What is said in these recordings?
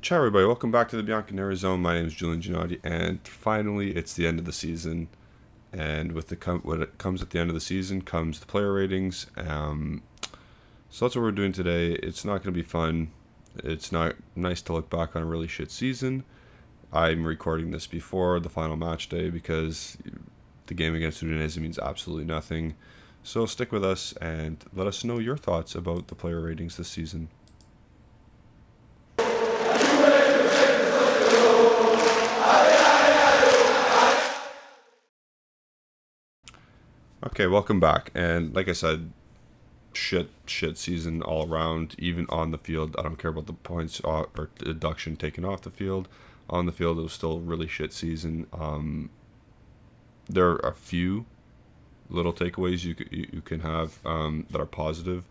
Ciao, everybody. Welcome back to the Bianconeri Zone. My name is Julian Gennady, and finally, it's the end of the season. And with what it comes at the end of the season comes the player ratings. So that's what we're doing today. It's not going to be fun. It's not nice to look back on a really shit season. I'm recording this before the final match day because the game against Udinese means absolutely nothing. So stick with us and let us know your thoughts about the player ratings this season. Okay, welcome back. And like I said, shit season all around. Even on the field, I don't care about the points or deduction taken off the field. On the field, it was still a really shit season. There are a few little takeaways you can have that are positive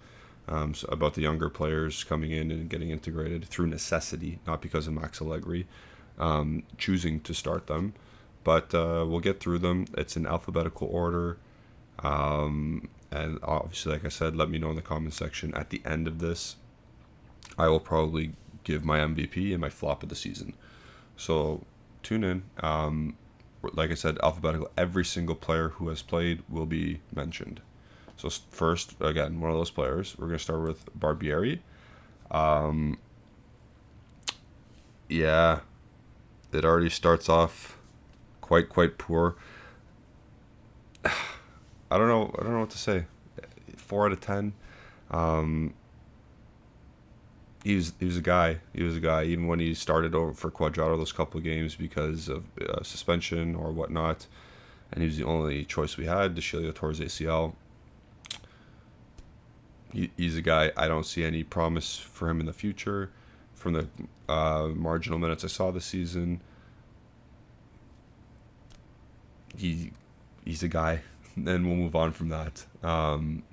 so about the younger players coming in and getting integrated through necessity, not because of Max Allegri choosing to start them. But we'll get through them. It's in alphabetical order. And obviously, like I said, let me know in the comment section at the end of this. I will probably give my MVP and my flop of the season. So tune in. Like I said, alphabetical. Every single player who has played will be mentioned. So first, again, one of those players. We're gonna start with Barbieri. Um, yeah, it already starts off quite poor. I don't know what to say. 4 out of 10. Um, he was a guy. He was a guy. Even when he started over for Quadrado those couple of games because of suspension or whatnot, and he was the only choice we had. DeShilio towards ACL. He's a guy. I don't see any promise for him in the future. From the marginal minutes I saw this season, he's a guy. And we'll move on from that.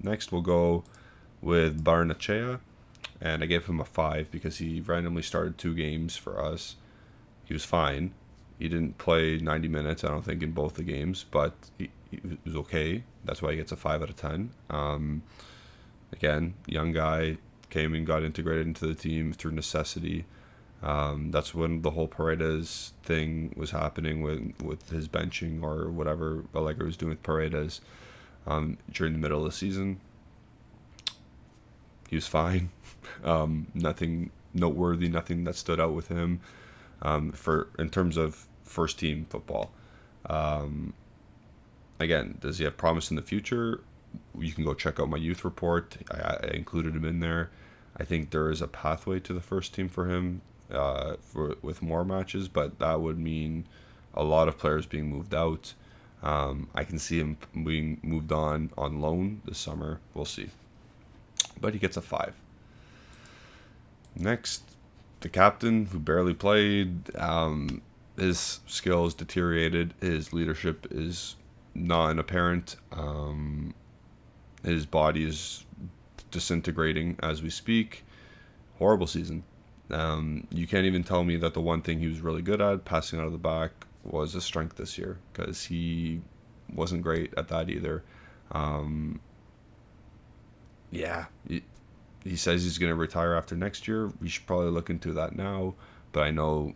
Next, we'll go with Barnechea, and I gave him a 5 because he randomly started 2 games for us. He was fine. He didn't play 90 minutes, I don't think, in both the games, but he was okay. That's why he gets a 5 out of 10. Again, young guy, came and got integrated into the team through necessity. That's when the whole Paredes thing was happening with his benching or whatever Allegri was doing with Paredes during the middle of the season. He was fine. Nothing noteworthy, nothing that stood out with him for in terms of first team football. Um, Again, does he have promise in the future? You can go check out my youth report. I included him in there. I think there is a pathway to the first team for him with more matches, but that would mean a lot of players being moved out. I can see him being moved on loan this summer. We'll see. But he gets a 5. Next, the captain who barely played. His skills deteriorated. His leadership is non-apparent. His body is disintegrating as we speak. Horrible season. You can't even tell me that the one thing he was really good at, passing out of the back, was a strength this year because he wasn't great at that either. Um, yeah, he says he's going to retire after next year. We should probably look into that now, but I know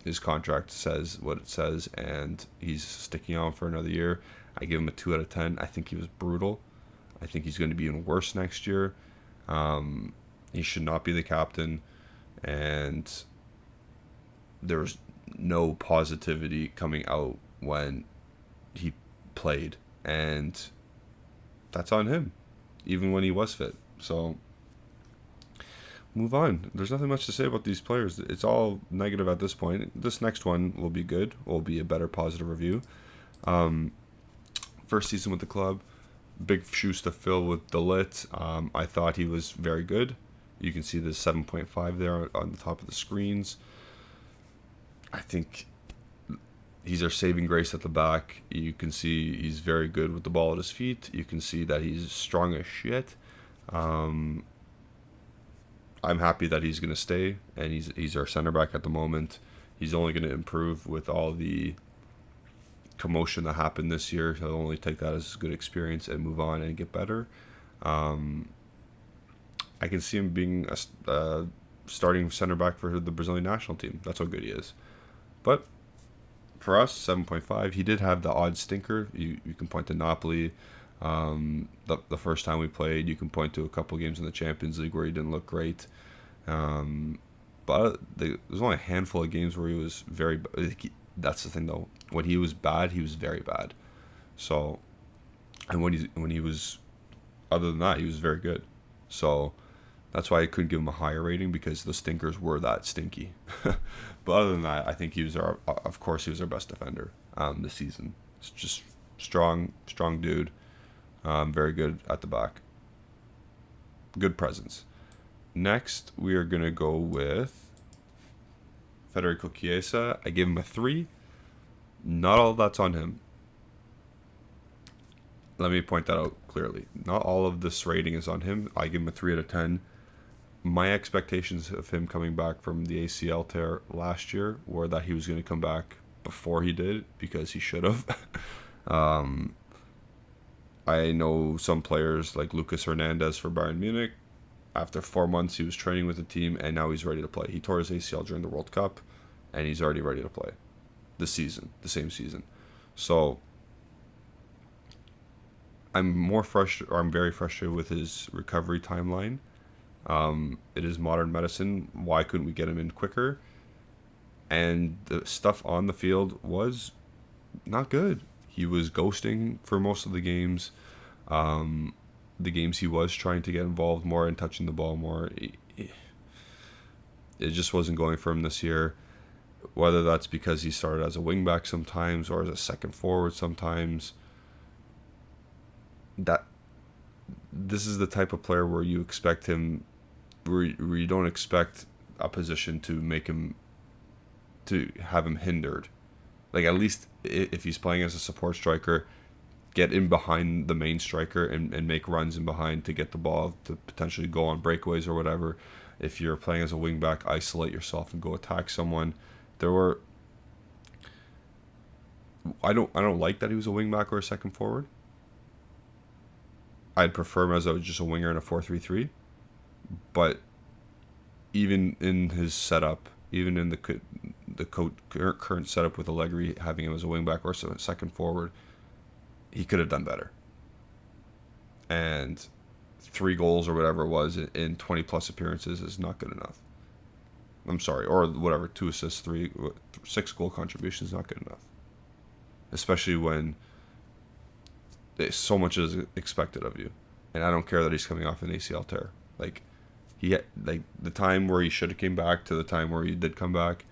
his contract says what it says, and he's sticking on for another year. I give him a 2 out of 10. I think he was brutal. I think he's going to be even worse next year. He should not be the captain, and there's no positivity coming out when he played, and that's on him, even when he was fit. So move on. There's nothing much to say about these players. It's all negative at this point. This next one will be good. Will be a better positive review. Um, First season with the club, big shoes to fill with Delit. I thought he was very good. You can see the 7.5 there on the top of the screens. I think he's our saving grace at the back. You can see he's very good with the ball at his feet. You can see that he's strong as shit. Um, I'm happy that he's going to stay, and he's our center back at the moment. He's only going to improve with all the commotion that happened this year. He'll only take that as good experience and move on and get better. Um, I can see him being starting center back for the Brazilian national team. That's how good he is. But for us, 7.5. He did have the odd stinker. You can point to Napoli. The first time we played, you can point to a couple games in the Champions League where he didn't look great. But there's only a handful of games where he was very. That's the thing though. When he was bad, he was very bad. So, and when he was, other than that, he was very good. So, that's why I couldn't give him a higher rating, because the stinkers were that stinky. But other than that, I think of course, he was our best defender this season. It's just strong dude. Very good at the back. Good presence. Next, we are going to go with Federico Chiesa. I gave him a 3. Not all of that's on him. Let me point that out clearly. Not all of this rating is on him. I give him a 3 out of 10. My expectations of him coming back from the ACL tear last year were that he was going to come back before he did, because he should have. I know some players like Lucas Hernandez for Bayern Munich. After 4 months, he was training with the team, and now he's ready to play. He tore his ACL during the World Cup, and he's already ready to play this season, the same season. So I'm very frustrated with his recovery timeline. It is modern medicine. Why couldn't we get him in quicker? And the stuff on the field was not good. He was ghosting for most of the games. The games he was trying to get involved more and touching the ball more, it just wasn't going for him this year. Whether that's because he started as a wingback sometimes or as a second forward sometimes. This is the type of player where you expect him, where you don't expect a position to have him hindered. Like, at least if he's playing as a support striker, get in behind the main striker and make runs in behind to get the ball to potentially go on breakaways or whatever. If you're playing as a wingback, isolate yourself and go attack someone. I don't like that he was a wingback or a second forward. I'd prefer him as just a winger in a 4-3-3. But even in his setup, even in the current setup with Allegri, having him as a wingback or a second forward, he could have done better. And 3 goals or whatever it was in 20 plus appearances is not good enough. I'm sorry, or whatever, 2 assists, 6 goal contributions is not good enough. Especially when so much is expected of you. And I don't care that he's coming off an ACL tear. Like the time where he should have came back to the time where he did come back,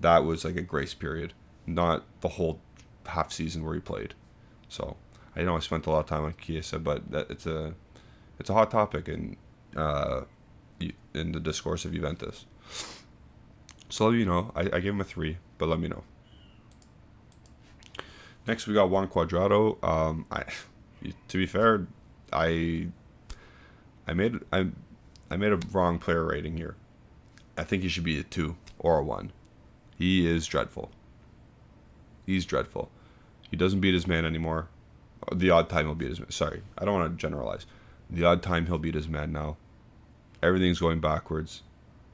that was like a grace period, not the whole half season where he played. So I know I spent a lot of time on Chiesa, but it's a hot topic in the discourse of Juventus. So let me know. I gave him a 3, but let me know. Next, we got Juan Cuadrado. To be fair, I made a wrong player rating here. I think he should be a 2 or a 1. He is dreadful. He's dreadful. He doesn't beat his man anymore. The odd time he'll beat his man. Sorry, I don't want to generalize. The odd time he'll beat his man now. Everything's going backwards.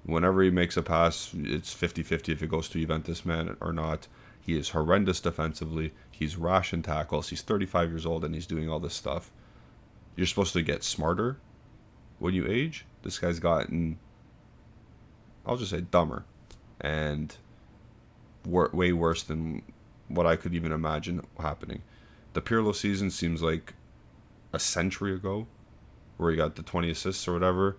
Whenever he makes a pass, it's 50-50 if it goes to Juventus man or not. He is horrendous defensively. He's rash in tackles. He's 35 years old and he's doing all this stuff. You're supposed to get smarter when you age. This guy's gotten, I'll just say, dumber. And way worse than what I could even imagine happening. The Pirlo season seems like a century ago, where he got the 20 assists or whatever.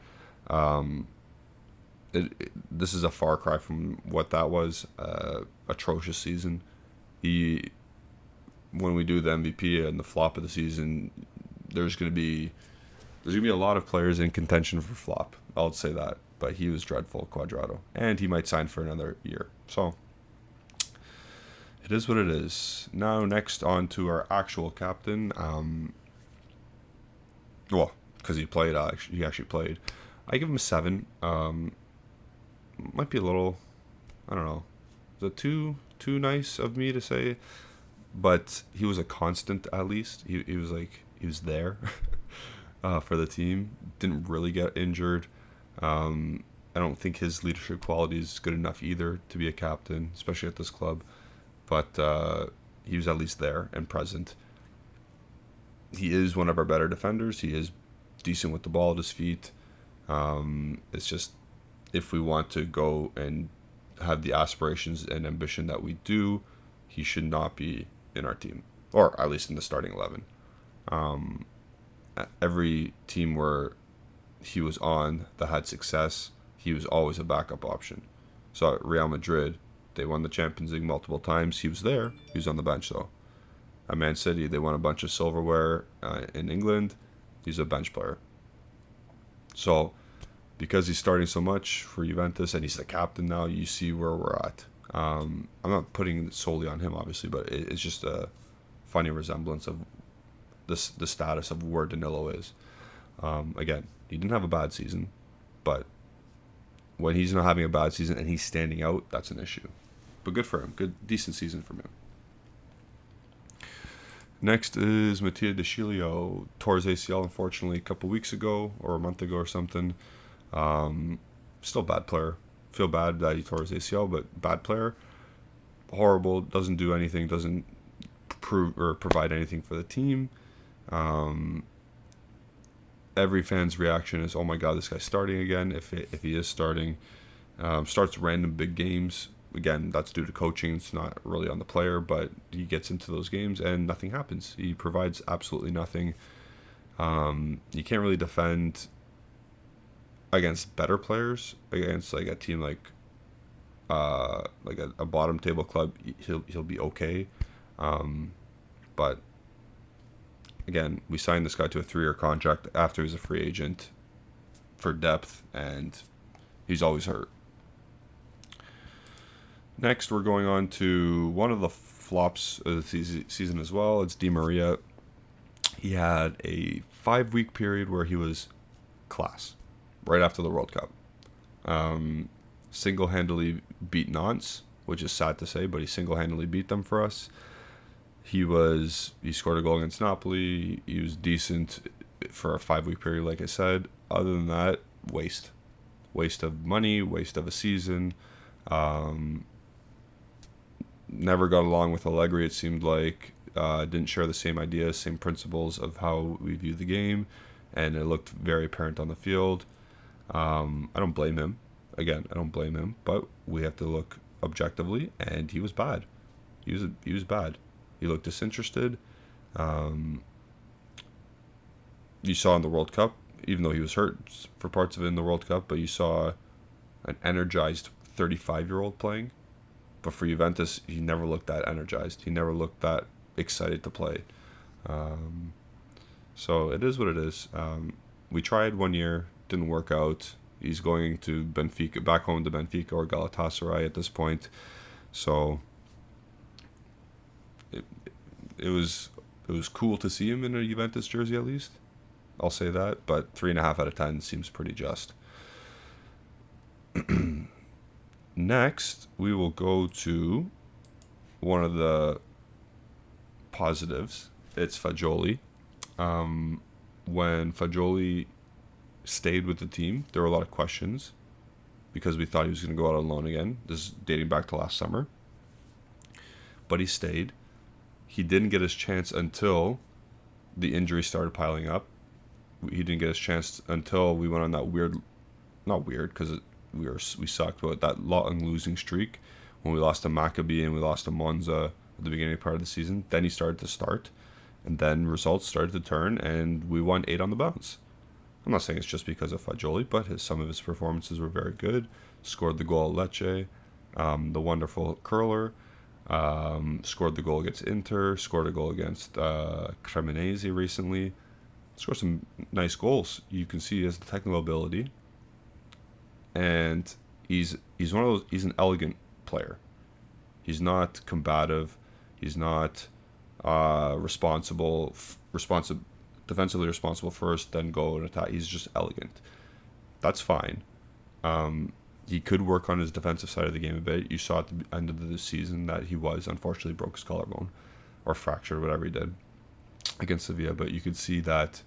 This is a far cry from what that was. Atrocious season. When we do the MVP and the flop of the season, there's gonna be a lot of players in contention for flop. I'll say that. But he was dreadful, Cuadrado, and he might sign for another year. So it is what it is. Now, next on to our actual captain. Well, because he actually played. I give him a 7. Might be a little, I don't know. Is it too nice of me to say? But he was a constant, at least. He was there for the team. Didn't really get injured. I don't think his leadership quality is good enough either to be a captain, especially at this club. But he was at least there and present. He is one of our better defenders. He is decent with the ball at his feet. It's just if we want to go and have the aspirations and ambition that we do, he should not be in our team, or at least in the starting 11. Every team where he was on that had success, he was always a backup option. So at Real Madrid, they won the Champions League multiple times. He was there. He was on the bench, though. At Man City, they won a bunch of silverware in England. He's a bench player. So because he's starting so much for Juventus and he's the captain now, you see where we're at. I'm not putting it solely on him, obviously, but it's just a funny resemblance of the status of where Danilo is. Again, he didn't have a bad season, but when he's not having a bad season and he's standing out, that's an issue. But good for him. Decent season from him. Next is Mattia De Chilio. Tore his ACL, unfortunately, a couple weeks ago or a month ago or something. Still a bad player. Feel bad that he tore his ACL, but bad player. Horrible. Doesn't do anything. Doesn't prove or provide anything for the team. Every fan's reaction is, "Oh my God, this guy's starting again." If he is starting, starts random big games. Again, that's due to coaching. It's not really on the player, but he gets into those games and nothing happens. He provides absolutely nothing. You can't really defend against better players, against like a team like a bottom table club. He'll be okay, but again, we signed this guy to a 3-year contract after he was a free agent for depth, and he's always hurt. Next, we're going on to one of the flops of the season as well. It's Di Maria. He had a 5-week period where he was class right after the World Cup. Single-handedly beat Nantes, which is sad to say, but he single-handedly beat them for us. He scored a goal against Napoli. He was decent for a 5-week period, like I said. Other than that, waste of money, waste of a season. Never got along with Allegri, it seemed like. Didn't share the same ideas, same principles of how we view the game, and it looked very apparent on the field. I don't blame him. Again, I don't blame him, but we have to look objectively, and he was bad. He was bad. He looked disinterested. You saw in the World Cup, even though he was hurt for parts of it in the World Cup, but you saw an energized 35-year-old playing. But for Juventus, he never looked that energized. He never looked that excited to play. So it is what it is. We tried 1 year, didn't work out. He's going to Benfica, back home to Benfica or Galatasaray at this point. So it was cool to see him in a Juventus jersey at least. I'll say that, but 3.5 out of 10 seems pretty just. Next, we will go to one of the positives. It's Fagioli. When Fagioli stayed with the team, there were a lot of questions because we thought he was going to go out on loan again. This is dating back to last summer. But he stayed. He didn't get his chance until the injuries started piling up. He didn't get his chance until we went on that not weird because we sucked, but that long losing streak when we lost to Maccabi and we lost to Monza at the beginning part of the season. Then he started to start, and then results started to turn, and we won 8 on the bounce. I'm not saying it's just because of Fagioli, but some of his performances were very good. Scored the goal at Lecce, the wonderful curler. Scored the goal against Inter. Scored a goal against Cremonese recently. Scored some nice goals. You can see he has the technical ability. And he's one of those. He's an elegant player. He's not combative. He's not defensively responsible first, then go and attack. He's just elegant. That's fine. He could work on his defensive side of the game a bit. You saw at the end of the season that he unfortunately broke his collarbone or fractured, whatever he did against Sevilla. But you could see that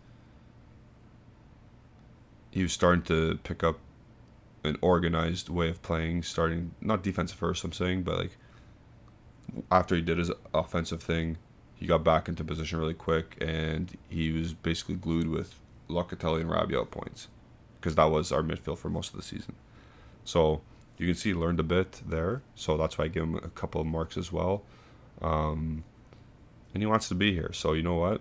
he was starting to pick up an organized way of playing, starting not defensive first, I'm saying, but like after he did his offensive thing, he got back into position really quick, and he was basically glued with Locatelli and Rabiot at points, because that was our midfield for most of the season. So you can see he learned a bit there, so that's why I give him a couple of marks as well. And he wants to be here, so you know what?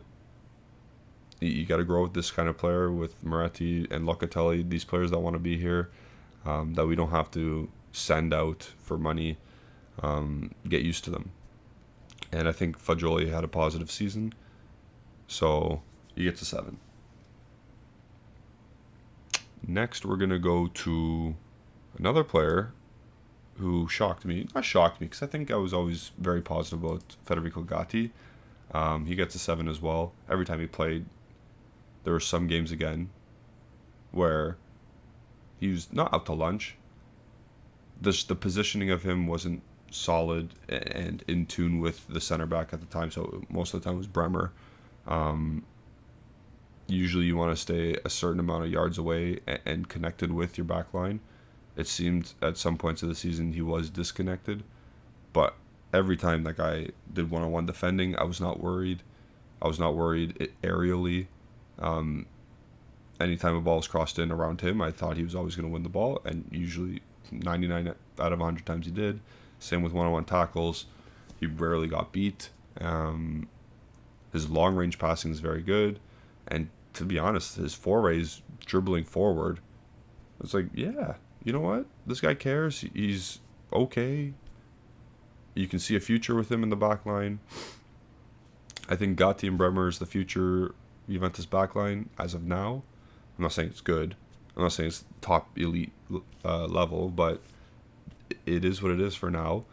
You got to grow with this kind of player, with Moretti and Locatelli, these players that want to be here, that we don't have to send out for money. Get used to them. And I think Fagioli had a positive season, so he gets a 7. Next, we're going to go to another player who shocked me. Not shocked me, because I think I was always very positive about Federico Gatti. He gets a 7 as well. Every time he played, there were some games again where he was not out to lunch. The positioning of him wasn't solid and in tune with the center back at the time, so most of the time it was Bremer. Usually you want to stay a certain amount of yards away and connected with your back line. It seemed at some points of the season he was disconnected, but every time that guy did one-on-one defending, I was not worried. I was not worried aerially. Anytime a ball was crossed in around him, I thought he was always going to win the ball, and usually 99 out of 100 times he did. Same with one-on-one tackles. He rarely got beat. His long-range passing is very good. And to be honest, his forays dribbling forward, it's like, yeah, you know what? This guy cares. He's okay. You can see a future with him in the back line. I think Gatti and Bremer is the future Juventus back line as of now. I'm not saying it's good. I'm not saying it's top elite level, but it is what it is for now.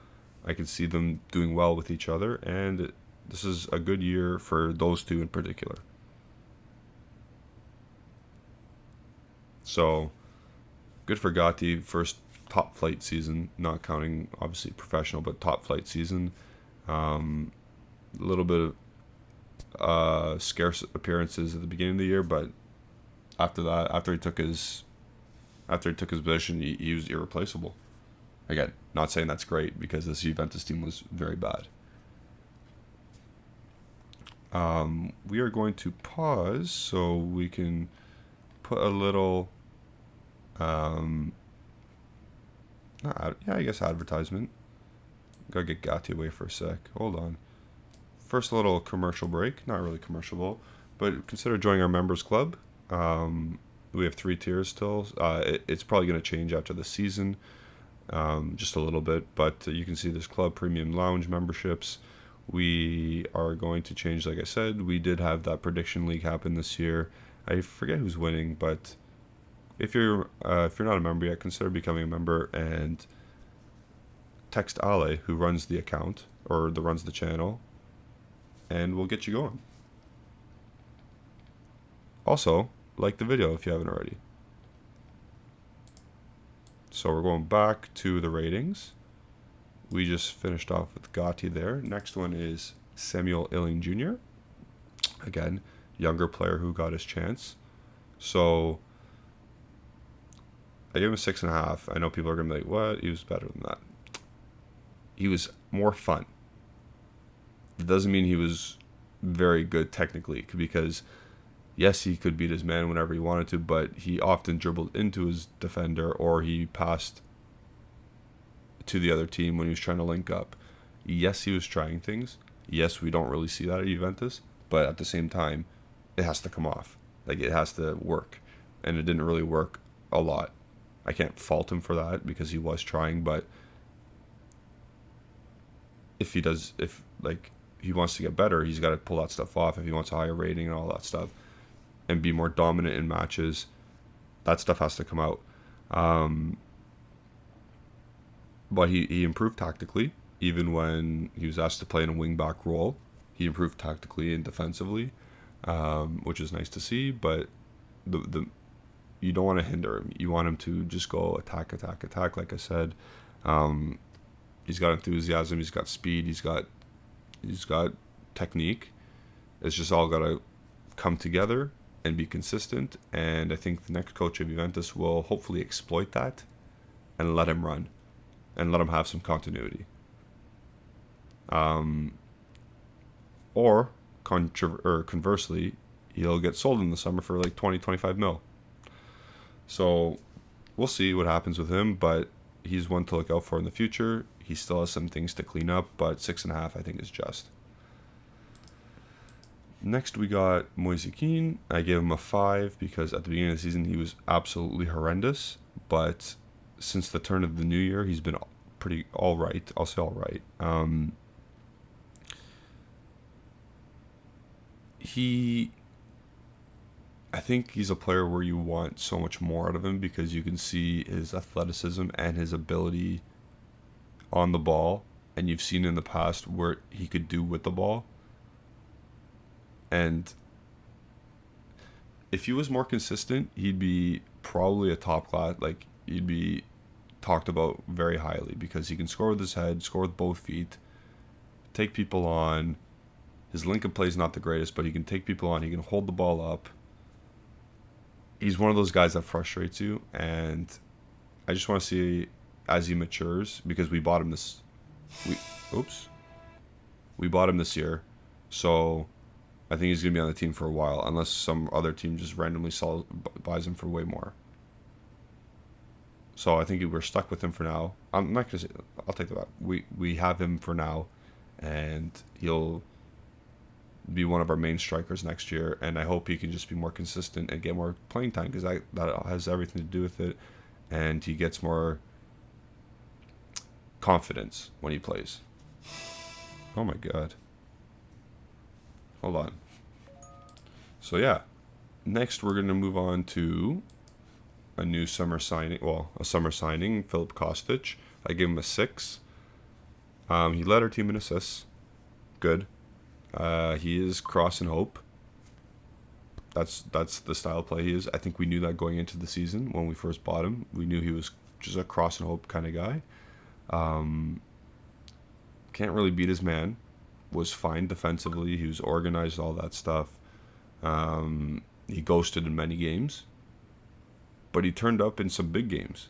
I can see them doing well with each other, and this is a good year for those two in particular. So, good for Gatti, first top flight season, not counting obviously professional, but top flight season. A little bit of scarce appearances at the beginning of the year, but after that, after he took his position, he was irreplaceable. Again, not saying that's great, because this Juventus team was very bad. We are going to pause so we can put a little, I guess advertisement. Gotta get Gatti away for a sec. Hold on. First, a little commercial break. Not really commercial, but consider joining our members club. We have 3 tiers still. It's probably going to change after the season, just a little bit. But you can see this club premium lounge memberships. We are going to change, like I said. We did have that prediction league happen this year. I forget who's winning, but if you're not a member yet, consider becoming a member and text Ale, who runs the account or runs the channel, and we'll get you going. Also, like the video if you haven't already. So we're going back to the ratings. We just finished off with Gatti there. Next one is Samuel Illing Jr. Again, younger player who got his chance. So I gave him a 6.5. I know people are going to be like, what? He was better than that. He was more fun. It doesn't mean he was very good technically, because yes, he could beat his man whenever he wanted to, but he often dribbled into his defender, or he passed to the other team when he was trying to link up. Yes, he was trying things. Yes, we don't really see that at Juventus, but at the same time, it has to come off. Like, it has to work, and it didn't really work a lot. I can't fault him for that, because he was trying, but if he wants to get better, he's got to pull that stuff off. If he wants a higher rating and all that stuff, and be more dominant in matches, that stuff has to come out. But he improved tactically, even when he was asked to play in a wing-back role. He improved tactically and defensively, which is nice to see, but you don't want to hinder him. You want him to just go attack, like I said. He's got enthusiasm, he's got speed, he's got technique. It's just all got to come together and be consistent, and I think the next coach of Juventus will hopefully exploit that and let him run and let him have some continuity. Or conversely, he'll get sold in the summer for like 20, 25 mil. So we'll see what happens with him, but he's one to look out for in the future. He still has some things to clean up, but 6.5 I think is just. Next we got Moise Kean. I gave him a 5 because at the beginning of the season he was absolutely horrendous, but since the turn of the new year he's been pretty all right. I'll say all right. I think he's a player where you want so much more out of him because you can see his athleticism and his ability on the ball, and you've seen in the past where he could do with the ball. And if he was more consistent, he'd be probably a top class, like he'd be talked about very highly because he can score with his head, score with both feet, take people on. His link and play is not the greatest, but he can take people on. He can hold the ball up. He's one of those guys that frustrates you, and I just want to see as he matures because we bought him this. We bought him this year, so I think he's gonna be on the team for a while, unless some other team just randomly buys him for way more. So I think we're stuck with him for now. I'm not gonna say. I'll take that back. We have him for now, and he'll be one of our main strikers next year, and I hope he can just be more consistent and get more playing time because that has everything to do with it, and he gets more confidence when he plays. Oh my god. Hold on. So yeah, next we're going to move on to a new summer signing, a summer signing, Filip Kostic. I gave him a 6. He led our team in assists. Good. He is cross and hope. That's the style of play he is. I think we knew that going into the season when we first bought him. We knew he was just a cross and hope kind of guy. Can't really beat his man. Was fine defensively. He was organized, all that stuff. He ghosted in many games, but he turned up in some big games.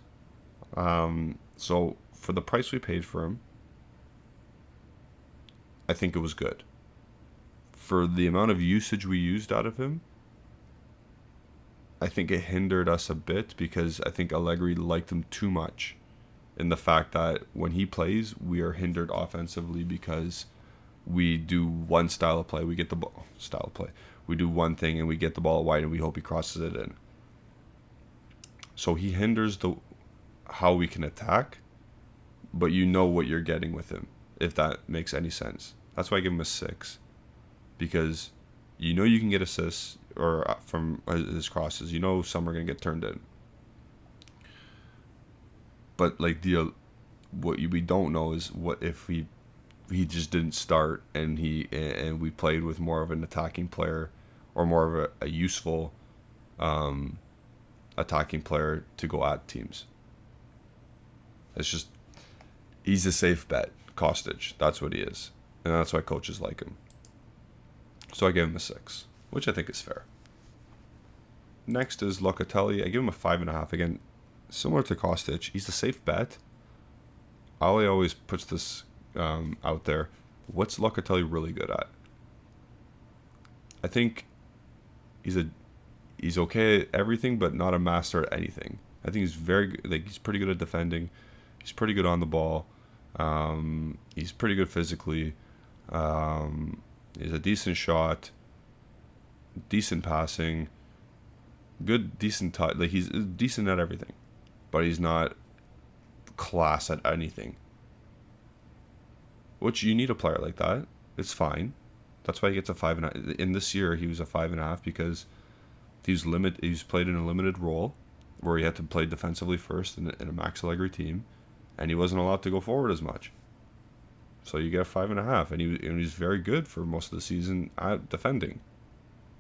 So for the price we paid for him, I think it was good. For the amount of usage we used out of him, I think it hindered us a bit because I think Allegri liked him too much in the fact that when he plays, we are hindered offensively because we do one style of play, we get the ball, we do one thing and we get the ball wide and we hope he crosses it in. So he hinders how we can attack, but you know what you're getting with him, if that makes any sense. That's why I give him a 6. Because you know you can get assists or from his crosses. You know some are going to get turned in. But like we don't know is what if he just didn't start and we played with more of an attacking player or more of a useful attacking player to go at teams. It's just he's a safe bet, Kostic. That's what he is, and that's why coaches like him. So I gave him a 6, which I think is fair. Next is Locatelli. I give him a 5.5. Again, similar to Kostic, he's a safe bet. Ali always puts this out there. What's Locatelli really good at? I think he's okay at everything, but not a master at anything. I think he's very good. Like he's pretty good at defending. He's pretty good on the ball. He's pretty good physically. He's a decent shot, decent passing, decent touch. Like he's decent at everything, but he's not class at anything. Which you need a player like that. It's fine. That's why he gets a 5.5. In this year, he was a 5.5 because he's played in a limited role where he had to play defensively first in a Max Allegri team, and he wasn't allowed to go forward as much. So you get a 5.5, and he was very good for most of the season at defending.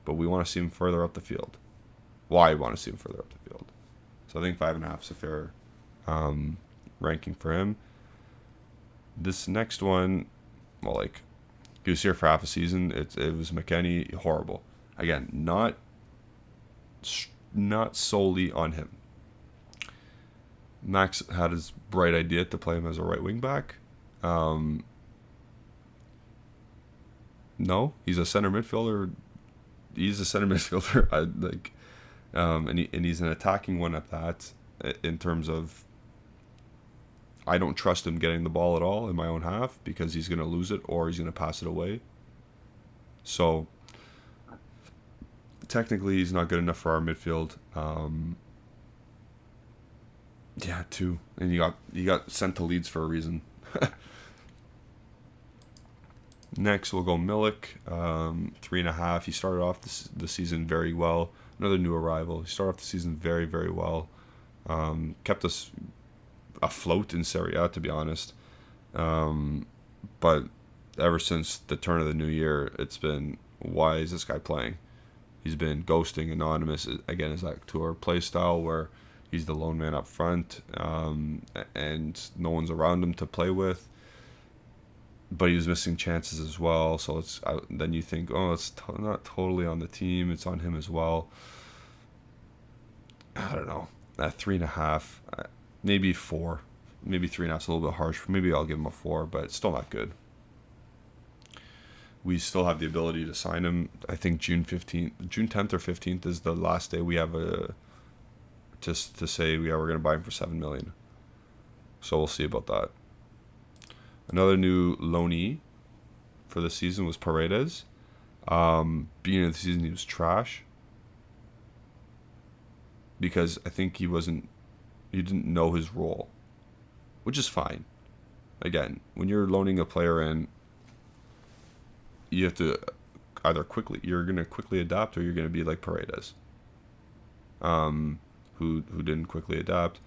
But we want to see him further up the field. Why want to see him further up the field? So I think 5.5 is a fair ranking for him. This next one, he was here for half a season. It was McKennie, horrible. Again, not solely on him. Max had his bright idea to play him as a right wing back. Um, no, he's a center midfielder. He's a center midfielder. And he's an attacking one at that. In terms of, I don't trust him getting the ball at all in my own half because he's going to lose it or he's going to pass it away. So technically, he's not good enough for our midfield. Yeah, two, and he got sent to Leeds for a reason. Next, we'll go Milik, 3.5. He started off the season very well. Another new arrival. He started off the season very, very well. Kept us afloat in Serie A, to be honest. But ever since the turn of the new year, it's been, why is this guy playing? He's been ghosting, anonymous. Again, is that to our play style where he's the lone man up front, and no one's around him to play with. But he was missing chances as well. So then you think, oh, it's not totally on the team. It's on him as well. I don't know. At 3.5, maybe 4, maybe 3.5 is a little bit harsh. Maybe I'll give him a 4, but it's still not good. We still have the ability to sign him. I think June 10th or 15th is the last day we have just to say we're going to buy him for $7 million. So we'll see about that. Another new loanee for the season was Paredes. Beginning of the season, he was trash because I think he didn't know his role, which is fine. Again, when you're loaning a player in, you have to you're going to quickly adapt, or you're going to be like Paredes, who didn't quickly adapt.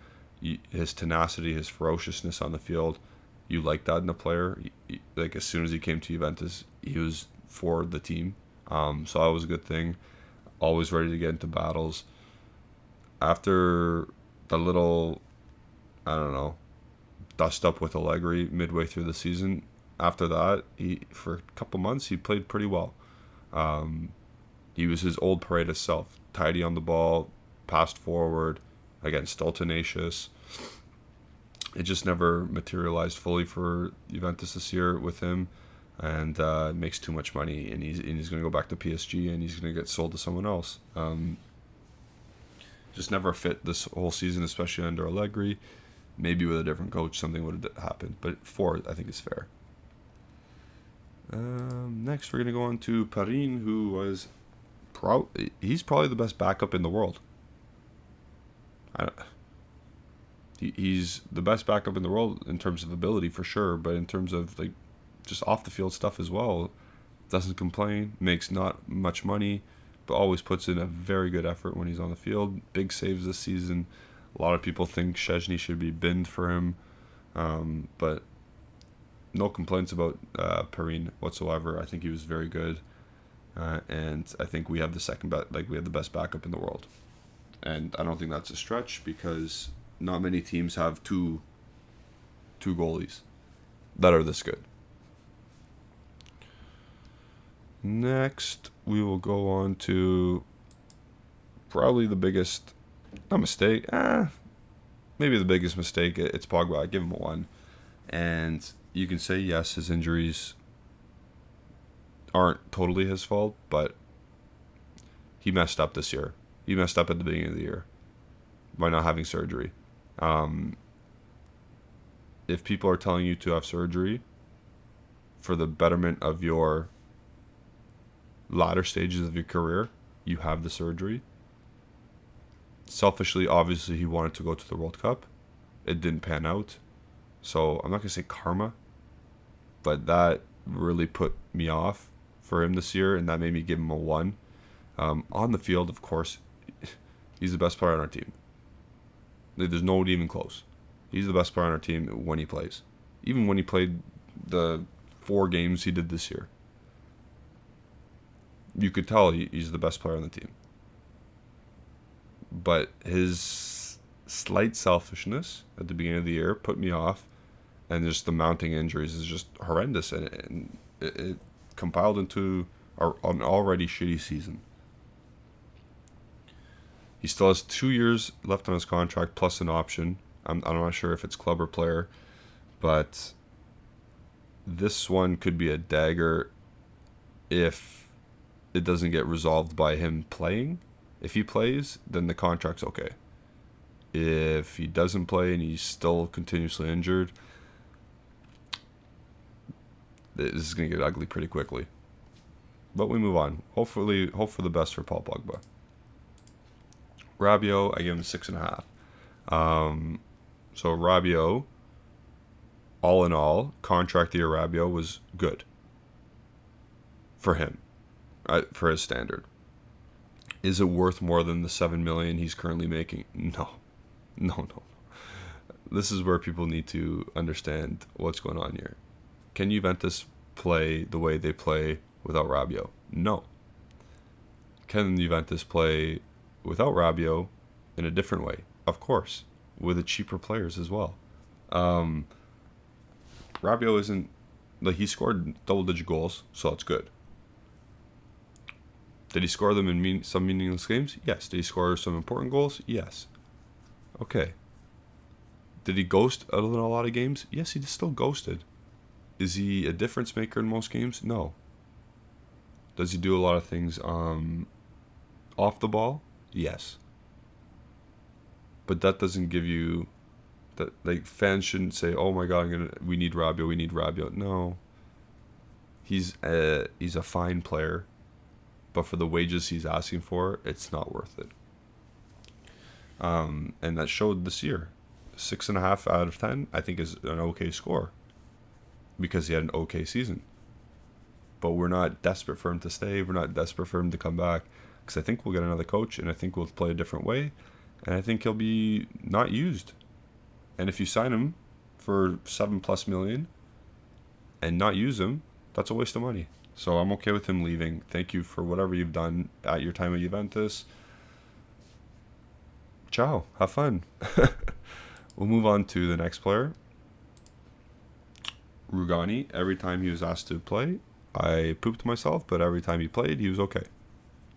His tenacity, his ferociousness on the field, you like that in a player. Like as soon as he came to Juventus, he was for the team. So that was a good thing. Always ready to get into battles. After the little, I don't know, dust up with Allegri midway through the season, after that, for a couple months, he played pretty well. He was his old Paredes self. Tidy on the ball, passed forward, again, still tenacious. It just never materialized fully for Juventus this year with him, and makes too much money, and he's going to go back to PSG, and he's going to get sold to someone else. Just never fit this whole season, especially under Allegri. Maybe with a different coach, something would have happened, but 4, I think, is fair. Next, we're going to go on to Perin, who was he's probably the best backup in the world. He's the best backup in the world in terms of ability, for sure, but in terms of like just off the field stuff as well, doesn't complain, makes not much money, but always puts in a very good effort when he's on the field. Big saves this season. A lot of people think Szczęsny should be binned for him, but no complaints about Perin whatsoever. I think he was very good, and I think we have we have the best backup in the world, and I don't think that's a stretch because not many teams have two goalies that are this good. Next, we will go on to probably the biggest, not mistake, maybe the biggest mistake. It's Pogba. I give him a 1. And you can say, yes, his injuries aren't totally his fault, but he messed up this year. He messed up at the beginning of the year by not having surgery. If people are telling you to have surgery for the betterment of your latter stages of your career, you have the surgery. Selfishly, obviously, he wanted to go to the World Cup. It didn't pan out. So I'm not going to say karma, but that really put me off for him this year, and that made me give him a 1. On the field, of course, he's the best player on our team. There's no one even close. He's the best player on our team when he plays. Even when he played the 4 games he did this year. You could tell he's the best player on the team. But his slight selfishness at the beginning of the year put me off, and just the mounting injuries is just horrendous, and it compiled into an already shitty season. He still has 2 years left on his contract plus an option. I'm not sure if it's club or player, but this one could be a dagger if it doesn't get resolved by him playing. If he plays, then the contract's okay. If he doesn't play and he's still continuously injured, this is going to get ugly pretty quickly. But we move on. Hopefully, hope for the best for Paul Pogba. Rabiot, I give him 6.5. So Rabiot, all in all, contract year Rabiot was good for him, for his standard. Is it worth more than the $7 million he's currently making? No. This is where people need to understand what's going on here. Can Juventus play the way they play without Rabiot? No. Can Juventus play without Rabiot in a different way? Of course, with the cheaper players as well. Rabiot isn't, like, he scored double-digit goals, so that's good. Did he score them in some meaningless games? Yes. Did he score some important goals? Yes. Okay. Did he ghost out of a lot of games? Yes, he still ghosted. Is he a difference maker in most games? No. Does he do a lot of things off the ball? Yes. But that doesn't give you that, like, fans shouldn't say, "Oh my God, we need Rabiot." No. He's a fine player, but for the wages he's asking for, it's not worth it. And that showed this year. 6.5 out of 10, I think, is an okay score because he had an okay season. But we're not desperate for him to stay. We're not desperate for him to come back because I think we'll get another coach, and I think we'll play a different way, and I think he'll be not used. And if you sign him for $7+ million and not use him, that's a waste of money. So I'm okay with him leaving. Thank you for whatever you've done at your time at Juventus. Ciao. Have fun. We'll move on to the next player. Rugani. Every time he was asked to play, I pooped myself, but every time he played, he was okay.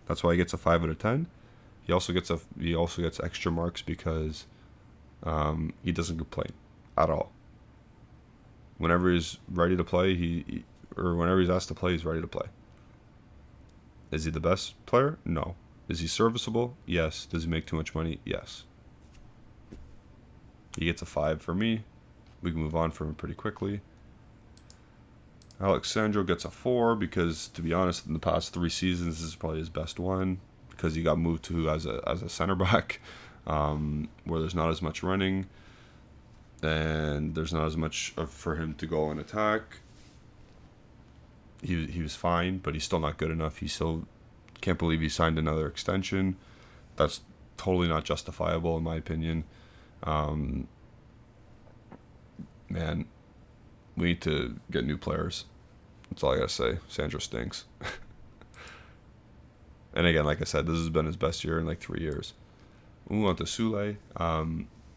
That's why he gets a 5 out of 10. He also gets extra marks because he doesn't complain at all. Whenever he's ready to play, or whenever he's asked to play, he's ready to play. Is he the best player? No. Is he serviceable? Yes. Does he make too much money? Yes. He gets a 5 for me. We can move on from him pretty quickly. Alex Sandro gets a 4 because, to be honest, in the past 3 seasons, this is probably his best one because he got moved to as a center back, where there's not as much running and there's not as much for him to go and attack. He was fine, but he's still not good enough. He still can't believe he signed another extension. That's totally not justifiable in my opinion. Man, we need to get new players. That's all I gotta say. Sandro stinks. And again, like I said, this has been his best year in like 3 years. We'll move on to Sule.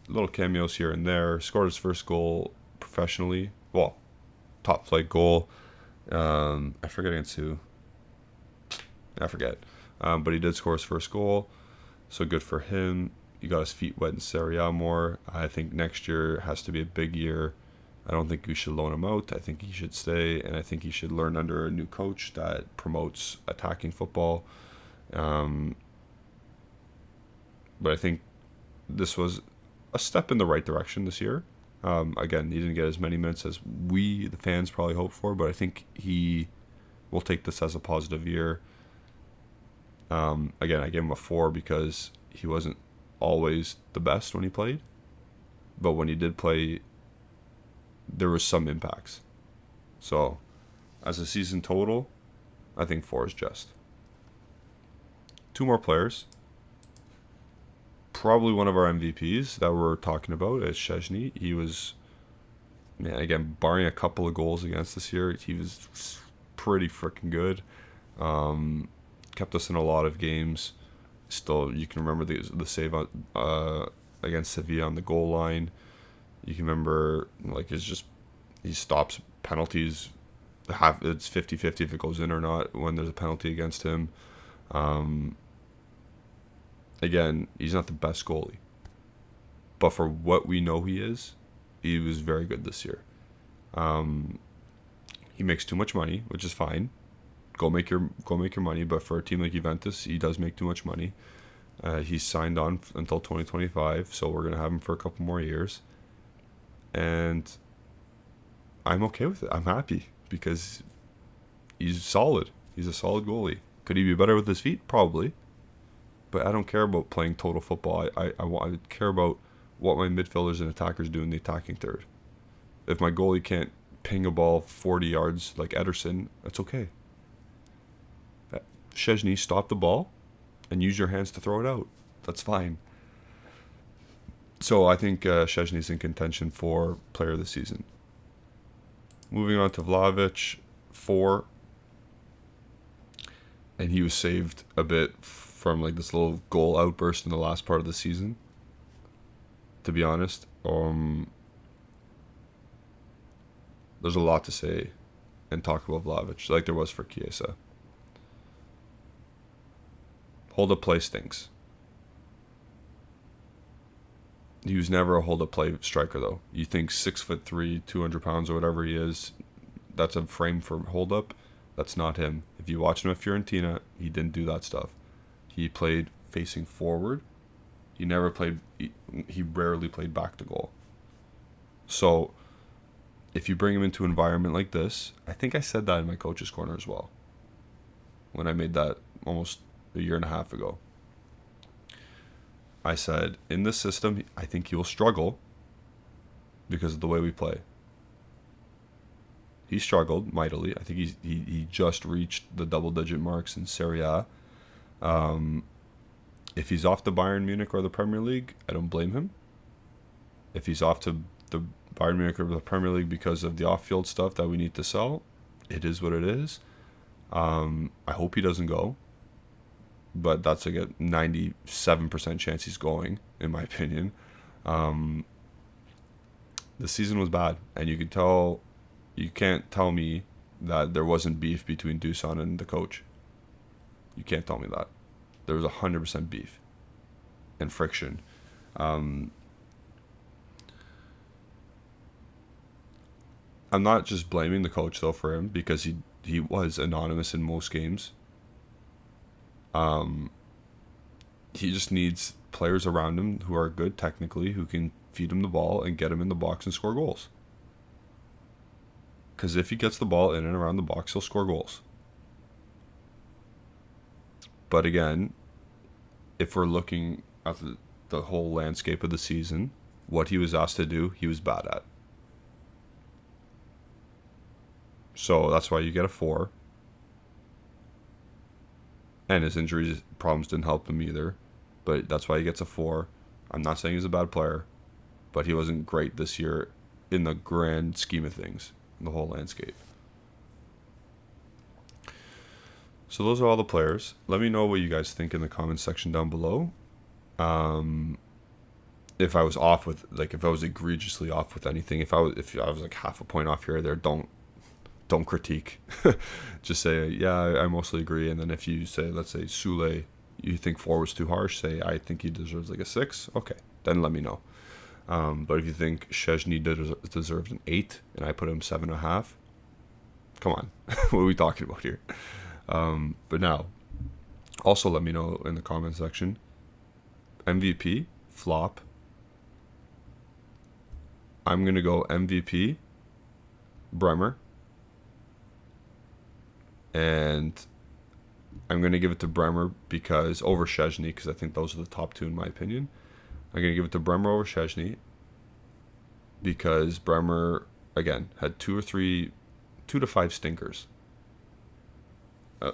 Little cameos here and there. Scored his first goal professionally. Well, top flight goal. I forget against who. I forget. But he did score his first goal. So good for him. He got his feet wet in Serie A more. I think next year has to be a big year. I don't think we should loan him out. I think he should stay, and I think he should learn under a new coach that promotes attacking football. But I think this was a step in the right direction this year. Again, he didn't get as many minutes as we, the fans, probably hoped for, but I think he will take this as a positive year. Again, I gave him a 4 because he wasn't always the best when he played, but when he did play, there was some impacts. So, as a season total, I think 4 is just. 2 more players. Probably one of our MVPs that we're talking about is Szczęsny. He was, man, again, barring a couple of goals against this year, he was pretty freaking good. Kept us in a lot of games. Still, you can remember the save against Sevilla on the goal line. You can remember, like, he stops penalties. It's 50-50 if it goes in or not when there's a penalty against him. Again, he's not the best goalie. But for what we know he was very good this year. He makes too much money, which is fine. Go make your money. But for a team like Juventus, he does make too much money. He's signed on until 2025, so we're gonna have him for a couple more years. And I'm okay with it. I'm happy because he's solid. He's a solid goalie. Could he be better with his feet? Probably. But I don't care about playing total football. I care about what my midfielders and attackers do in the attacking third. If my goalie can't ping a ball 40 yards like Ederson, that's okay. Szczęsny, stop the ball and use your hands to throw it out. That's fine. So I think Szczęsny's in contention for player of the season. Moving on to Vlahovic, 4. And he was saved a bit from like this little goal outburst in the last part of the season. To be honest, there's a lot to say and talk about Vlahovic, like there was for Chiesa. Hold up play stinks. He was never a hold up play striker though. You think 6'3", 200 pounds or whatever he is, that's a frame for hold up. That's not him. If you watch him at Fiorentina, he didn't do that stuff. He played facing forward. He rarely played back to goal. So, if you bring him into an environment like this, I think I said that in my coach's corner as well. When I made that almost a year and a half ago. I said, in this system, I think he will struggle because of the way we play. He struggled mightily. I think he just reached the double-digit marks in Serie A. If he's off to Bayern Munich or the Premier League, I don't blame him. If he's off to the Bayern Munich or the Premier League because of the off-field stuff that we need to sell, it is what it is. I hope he doesn't go. But that's like a 97% chance he's going, in my opinion. The season was bad, and you can't tell me that there wasn't beef between Dusan and the coach. You can't tell me that. There was 100% beef and friction. I'm not just blaming the coach, though, for him, because he was anonymous in most games. He just needs players around him who are good technically, who can feed him the ball and get him in the box and score goals. Because if he gets the ball in and around the box, he'll score goals. But again, if we're looking at the whole landscape of the season, what he was asked to do, he was bad at. So that's why you get a 4. And his injuries problems didn't help him either. But that's why he gets a 4. I'm not saying he's a bad player, but he wasn't great this year in the grand scheme of things, in the whole landscape. So those are all the players. Let me know what you guys think in the comments section down below. If I was off with, if I was egregiously off with anything, if I was like half a point off here or there, don't critique. Just say, yeah, I mostly agree. And then if you say, let's say Sule, you think 4 was too harsh, say, I think he deserves like a 6. Okay, then let me know. But if you think Szczęsny deserves an 8 and I put him 7.5, come on. What are we talking about here? But now, also let me know in the comment section. MVP, flop. I'm going to go MVP, Bremer. And I'm going to give it to Bremer because over Szczęsny, because I think those are the top 2 in my opinion. I'm going to give it to Bremer over Szczęsny because Bremer, again, had 2 to 5 stinkers.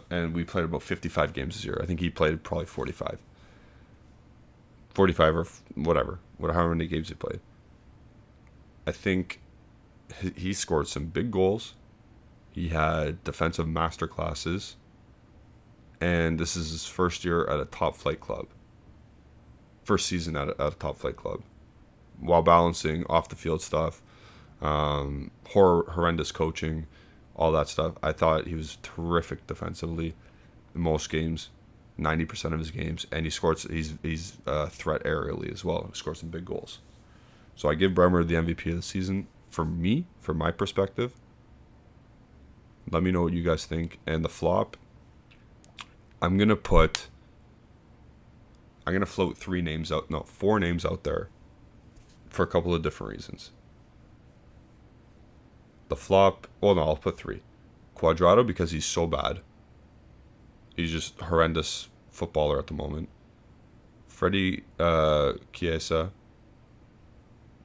And we played about 55 games this year. I think he played probably 45. 45 or whatever, however many games he played. I think he scored some big goals. He had defensive masterclasses. And this is his first year at a top flight club. First season at a top flight club. While balancing off the field stuff, horrendous coaching, all that stuff. I thought he was terrific defensively in most games, 90% of his games. And he's a threat aerially as well. He scored some big goals. So I give Bremer the MVP of the season. For me, from my perspective, let me know what you guys think. And the flop, I'm going to float 4 names out there for a couple of different reasons. The flop, well, no, I'll put 3. Cuadrado, because he's so bad. He's just a horrendous footballer at the moment. Freddie Chiesa,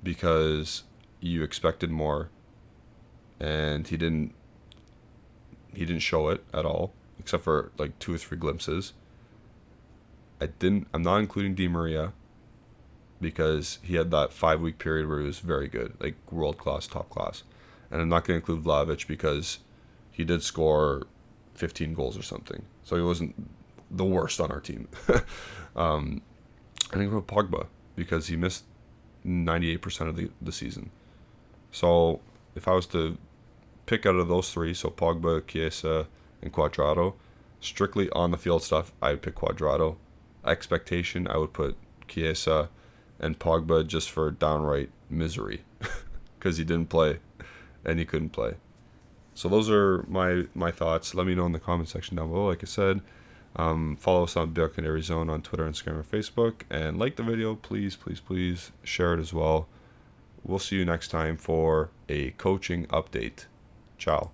because you expected more, and he didn't show it at all, except for like 2 or 3 glimpses. I'm not including Di Maria, because he had that 5-week period where he was very good, like world class, top class. And I'm not going to include Vlahovic because he did score 15 goals or something, so he wasn't the worst on our team. I think about Pogba, because he missed 98% of the season. So if I was to pick out of those 3, so Pogba, Chiesa, and Cuadrado, strictly on the field stuff, I would pick Cuadrado. Expectation, I would put Chiesa and Pogba just for downright misery, because he didn't play and he couldn't play. So those are my thoughts. Let me know in the comment section down below. Like I said, follow us on Buccaneer Zone on Twitter, Instagram, or Facebook, and like the video. Please, please, please share it as well. We'll see you next time for a coaching update. Ciao.